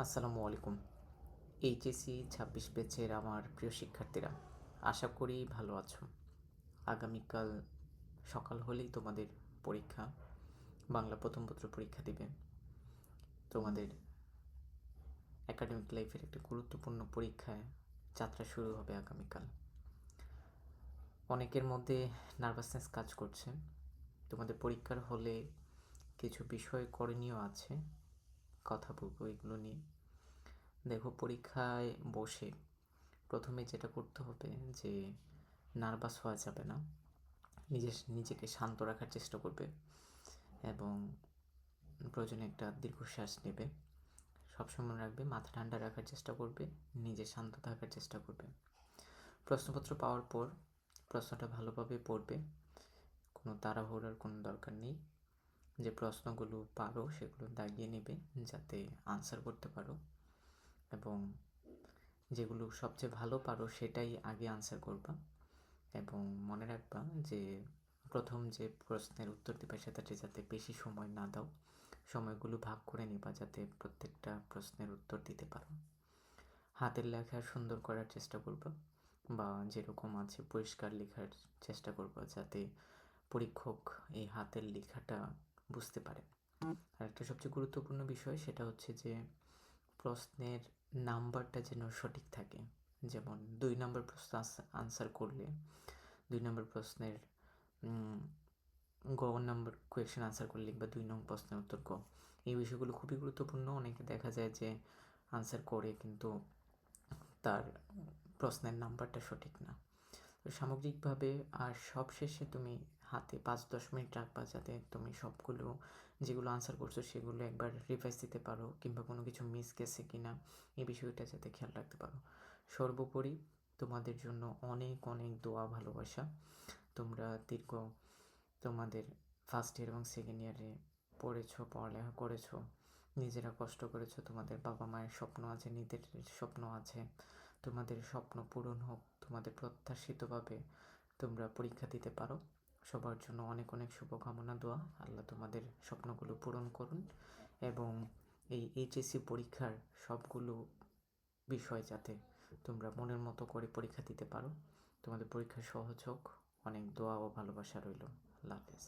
আসসালামু আলাইকুম। এইচএসসি ২৬ ব্যাচের আমার প্রিয় শিক্ষার্থীরা, আশা করি ভালো আছো। আগামীকাল সকাল হলেই তোমাদের পরীক্ষা, বাংলা প্রথম পত্র পরীক্ষা দিবে। তোমাদের একাডেমিক লাইফের একটা গুরুত্বপূর্ণ পরীক্ষায় যাত্রা শুরু হবে আগামীকাল। অনেকের মধ্যে নার্ভাসনেস কাজ করছে। তোমাদের পরীক্ষার হলে কিছু বিষয় করণীয় আছে, কথা বলবো এগুলো নিয়ে। দেখো, পরীক্ষায় বসে প্রথমে যেটা করতে হবে যে নার্ভাস হওয়া যাবে না, নিজেকে শান্ত রাখার চেষ্টা করবে এবং প্রয়োজনে একটা দীর্ঘশ্বাস নেবে। সবসময় রাখবে, মাথা ঠান্ডা রাখার চেষ্টা করবে, নিজে শান্ত থাকার চেষ্টা করবে। প্রশ্নপত্র পাওয়ার পর প্রশ্নটা ভালোভাবে পড়বে, কোনো তাড়াহুড়োর কোনো দরকার নেই। যে প্রশ্নগুলো পারো সেগুলো দাগিয়ে নেবে যাতে আনসার করতে পারো, এবং যেগুলো সবচেয়ে ভালো পারো সেটাই আগে আনসার করবা। এবং মনে রাখবা যে প্রথম যে প্রশ্নের উত্তর দিবা সেটাতে যাতে বেশি সময় না দাও, সময়গুলো ভাগ করে নিবা যাতে প্রত্যেকটা প্রশ্নের উত্তর দিতে পারো। হাতের লেখা সুন্দর করার চেষ্টা করবা, বা যেরকম আছে পরিষ্কার লেখার চেষ্টা করবা যাতে পরীক্ষক এই হাতের লেখাটা বুঝতে পারে। আর একটা সবচেয়ে গুরুত্বপূর্ণ বিষয় সেটা হচ্ছে যে প্রশ্নের নাম্বারটা যেন সঠিক থাকে। যেমন 2 নম্বর প্রশ্ন আনসার করলে 2 নম্বর প্রশ্নের গ নম্বর কোয়েশ্চেন আনসার করলে লিখবা 2 নং প্রশ্নের উত্তর গ। এই বিষয়গুলো খুবই গুরুত্বপূর্ণ। অনেকে দেখা যায় যে আনসার করে কিন্তু তার প্রশ্নের নাম্বারটা সঠিক না। তো সামগ্রিকভাবে আর সবশেষে তুমি হাতে 5-10 মিনিট রাখবা যাতে তুমি সবগুলো যেগুলো আনসার করছো সেগুলো একবার রিভাইজ দিতে পারো, কিংবা কোনো কিছু মিস গেছে কিনা এই বিষয়টা যাতে খেয়াল রাখতে পারো। সর্বোপরি তোমাদের জন্য অনেক অনেক দোয়া, ভালোবাসা। তোমরা তোমাদের ফার্স্ট ইয়ার এবং সেকেন্ড ইয়ারে পড়েছো, পড়ালেখা করেছো, নিজেরা কষ্ট করেছো, তোমাদের বাবা মায়ের স্বপ্ন আছে, নিজেদের স্বপ্ন আছে। তোমাদের স্বপ্ন পূরণ হোক, তোমাদের প্রত্যাশিতভাবে তোমরা পরীক্ষা দিতে পারো। সবার জন্য অনেক অনেক শুভকামনা, দোয়া। আল্লাহ তোমাদের স্বপ্নগুলো পূরণ করুন এবং এই এইচএসসি পরীক্ষার সবগুলো বিষয় যাতে তোমরা মনের মতো করে পরীক্ষা দিতে পারো। তোমাদের পরীক্ষা সহজ হোক। অনেক দোয়া ও ভালোবাসা রইল। আল্লাহ হাফেজ।